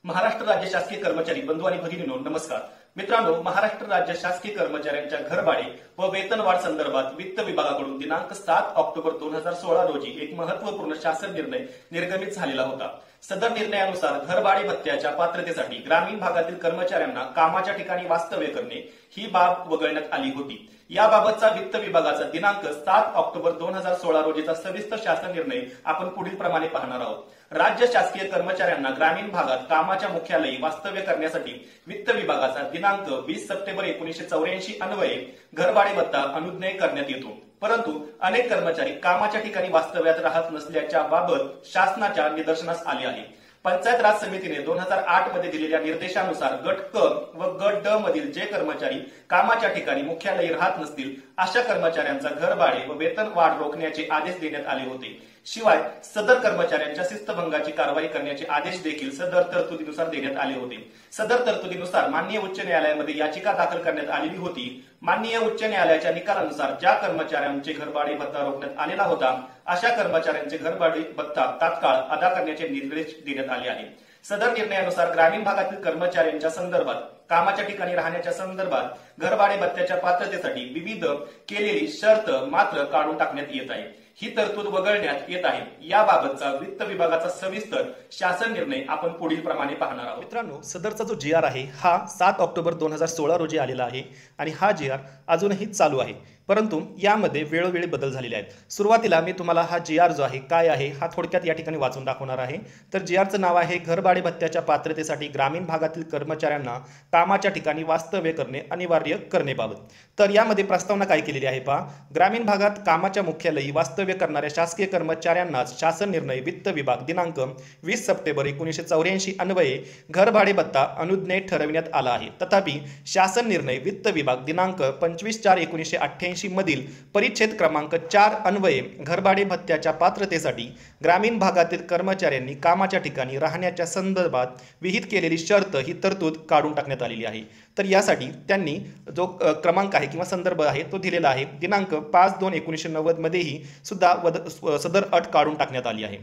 महाराष्ट्र राज्य शासकीय कर्मचारी बंधू आणि भगिनींनो नमस्कार। मित्रांनो, महाराष्ट्र राज्य शासकीय कर्मचाऱ्यांच्या घरभाडे व वेतनवाढ संदर्भात वित्त विभागाकडून दिनांक 7 ऑक्टोबर 2016 रोजी एक महत्त्वपूर्ण शासन निर्णय निर्गमित झालेला होता। सदर निर्णयानुसार घरभाडे भत्त्याच्या पात्रतेसाठी ग्रामीण भागातील कर्मचाऱ्यांना कामाच्या ठिकाणी वास्तव्य करणे ही बाब वगळण्यात आली होती। याबाबतचा वित्त विभागाचा दिनांक 7 ऑक्टोबर 2016 रोजीचा सविस्तर शासन निर्णय आपण पुढील प्रमाणे पाहणार आहोत। राज्य शासकीय कर्मचाऱ्यांना ग्रामीण भागात कामाच्या मुख्यालयी वास्तव्य करण्यासाठी वित्त विभागाचा दिनांक 20 सप्टेंबर 1984 अन्वये घरभाडे भत्ता अनुज्ञेय करण्यात येतो। परंतु अनेक कर्मचारी कामाच्या ठिकाणी वास्तव्यात राहत नसल्याच्या बाबत शासनाच्या निदर्शनास आले आहे। पंचायत राज समितीने 2008 मध्ये दिलेल्या निर्देशानुसार गट क व गट ड मधील जे कर्मचारी कामाच्या ठिकाणी मुख्यालयी राहत नसतील अशा कर्मचाऱ्यांचा घरभाडे व वेतन वाढ रोखण्याचे आदेश देण्यात आले होते। शिवाय सदर कर्मचाऱ्यांच्या शिस्तभंगाची कारवाई करण्याचे आदेश देखील सदर तरतुदीनुसार देण्यात आले होते। सदर तरतुदीनुसार माननीय उच्च न्यायालयामध्ये याचिका दाखल करण्यात आलेली होती। माननीय उच्च न्यायालयाच्या निकालानुसार ज्या कर्मचाऱ्यांचे घरभाडे भत्ता रोखण्यात आलेला होता अशा कर्मचाऱ्यांचे घरभाडे भत्ता तात्काळ अदा करण्याचे निर्देश देण्यात आले आहे। सदर निर्णयानुसार ग्रामीण भागातील कर्मचाऱ्यांच्या संदर्भात कामाच्या ठिकाणी राहण्याच्या संदर्भात घरभाडे भत्त्याच्या पात्रतेसाठी विविध केलेली शर्त मात्र काढून टाकण्यात येत आहे। ही तरतूद वगळण्यात येत आहे। याबाबतचा वित्त विभागाचा सविस्तर शासन निर्णय आपण पुढील प्रमाणे पाहणार आहोत। मित्रांनो, सदरचा जो GR आहे हा 7 ऑक्टोबर 2016 रोजी आलेला आहे आणि हा GR अजूनही चालू आहे, परंतु यामध्ये वेळोवेळी बदल झालेले आहेत। सुरुवातीला मी तुम्हाला हा GR जो आहे काय आहे हा थोडक्यात या ठिकाणी वाचून दाखवणार आहे। तर GRचं नाव आहे घरभाडे भत्त्याच्या पात्रतेसाठी ग्रामीण भागातील कर्मचाऱ्यांना कामाच्या ठिकाणी वास्तव्य करणे अनिवार्य करण्याबाबत। तर यामध्ये प्रस्तावना काय केलेली आहे पहा, ग्रामीण भागात कामाच्या मुख्यालयी वास्तव्य करणाऱ्या शासकीय कर्मचाऱ्यांना शासन निर्णय वित्त विभाग दिनांक 20 सप्टेंबर 1984 अन्वये घरभाडे भत्ता अनुज्ञेय ठरविण्यात आला आहे। तथापि शासन निर्णय वित्त विभाग दिनांक 25/4/1988 मधील परिच्छेद क्रमांक 4 अन्वये घरभाडे भत्त्याच्या पात्रतेसाठी ग्रामीण भागातील कर्मचाऱ्यांनी कामाच्या ठिकाणी राहण्याच्या संदर्भात विहित केलेली शर्त ही तरतूद काढून टाकण्यात आलेली आहे। तर यासाठी त्यांनी जो क्रमांक आहे किंवा संदर्भ आहे तो दिलेला आहे। दिनांक 5/2/1990 मध्येही सुद्धा सदर अट काढून टाकण्यात आली आहे।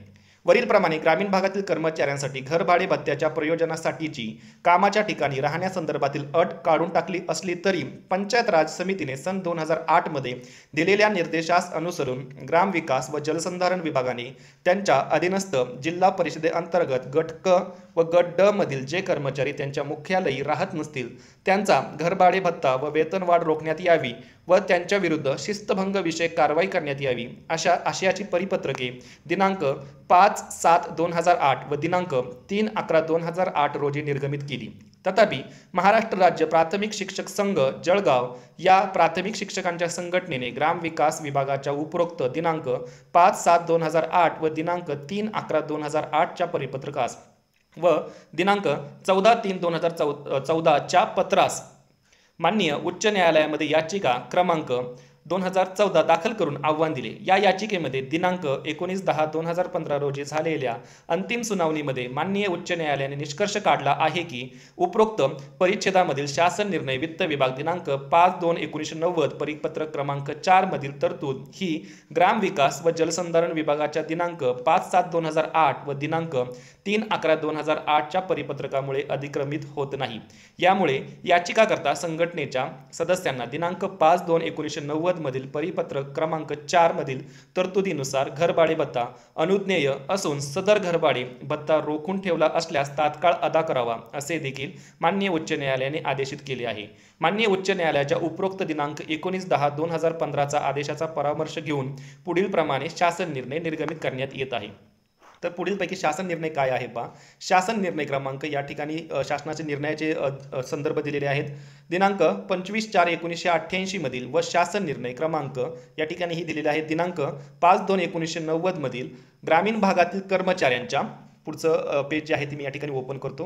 वरील प्रमाणे ग्रामीण भागातील कर्मचाऱ्यांसाठी घरभाडे भत्त्याच्या प्रयोजनासाठीची कामाच्या ठिकाणी राहण्यासंदर्भातील अट काढून टाकली असली तरी पंचायत राज समितीने सन 2008 मध्ये दिलेल्या निर्देशास अनुसरून ग्रामविकास व जलसंधारण विभागाने त्यांच्या अधीनस्थ जिल्हा परिषदेअंतर्गत गट क व गट ड मधील जे कर्मचारी त्यांच्या मुख्यालयी राहत नसतील त्यांचा घरभाडे भत्ता व वेतनवाढ रोखण्यात यावी व त्यांच्या विरुद्ध शिस्तभंग विषयक कारवाई करण्यात यावी अशा आशयाची परिपत्रके दिनांक 5/7/2008 व दिनांक 3/11/2008 रोजी निर्गमित केली। तथापि महाराष्ट्र राज्य प्राथमिक शिक्षक संघ जळगाव या प्राथमिक शिक्षकांच्या संघटनेने ग्रामविकास विभागाच्या उपरोक्त दिनांक 5/7/2008 व दिनांक 3/11/2008 च्या परिपत्रकास व दिनांक 14/3/2014 च्या पत्रास माननीय उच्च न्यायालयामध्ये याचिका क्रमांक 2014 दाखल करून आव्हान दिले। या याचिकेमध्ये दिनांक 19/10/2015 रोजी झालेल्या अंतिम सुनावणीमध्ये माननीय उच्च न्यायालयाने निष्कर्ष काढला आहे की उपरोक्त परिच्छेदामधील शासन निर्णय वित्त विभाग दिनांक 5/2/1990 परिपत्रक क्रमांक 4 मधील तरतूद ही ग्रामविकास व जलसंधारण विभागाच्या दिनांक 5/7/2008 व दिनांक 3/11/2008 च्या परिपत्रकामुळे अधिक्रमित होत नाही। यामुळे याचिकाकर्ता संघटनेच्या सदस्यांना दिनांक 5/2/1990 मधील परिपत्रक क्रमांक 4 मधील तरतुदीनुसार घरभाडे भत्ता अनुज्ञेय असून सदर घरभाडे भत्ता रोखून ठेवला असल्यास तात्काळ अदा करावा असे देखील माननीय उच्च न्यायालयाने आदेशित केले आहे। माननीय उच्च न्यायालयाच्या उपरोक्त दिनांक 19/10/2015 चा आदेशाचा परामर्श घेऊन पुढील प्रमाणे शासन निर्णय निर्गमित करण्यात येत आहे। तर पुढीलपैकी शासन निर्णय काय आहे पहा, शासन निर्णय क्रमांक या ठिकाणी शासनाचे निर्णयाचे संदर्भ दिलेले आहेत। दिनांक 25/4/1988 मधील व शासन निर्णय क्रमांक या ठिकाणी ही दिलेले आहे दिनांक 5/2/1990 मधील ग्रामीण भागातील कर्मचाऱ्यांच्या पुढचं पेज जे आहे ते मी या ठिकाणी ओपन करतो।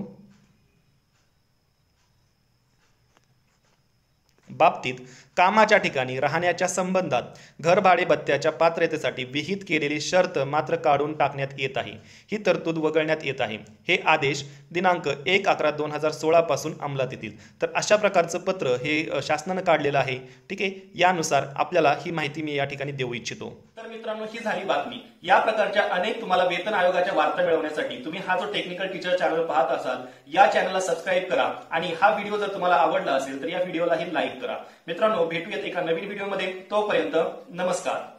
बाबतीत कामाच्या ठिकाणी राहण्याच्या संबंधात घरभाडे भत्त्याच्या पात्रतेसाठी विहित केलेली शर्त मात्र काढून टाकण्यात येत आहे. ही तरतूद वगळण्यात येत आहे. हे आदेश दिनांक 1/11/2016 पासून अंमलात येतील. तर अशा प्रकारचं पत्र हे शासनानं काढलेलं आहे. ठीक आहे, यानुसार आपल्याला ही माहिती मी या ठिकाणी देऊ इच्छितो. तर मित्रांनो, ही झाली बातमी. या प्रकारच्या अनेक तुम्हाला वेतन आयोगाच्या वार्ता मिळवण्यासाठी तुम्ही हा जो टेक्निकल टीचर चॅनल पाहत असाल, या चॅनलला सबस्क्राईब करा आणि हा व्हिडिओ जर तुम्हाला आवडला असेल तर या व्हिडिओलाही लाईक करा. मित्रांनो, भेटूयात एका नवीन व्हिडिओमध्ये. तोपर्यंत नमस्कार.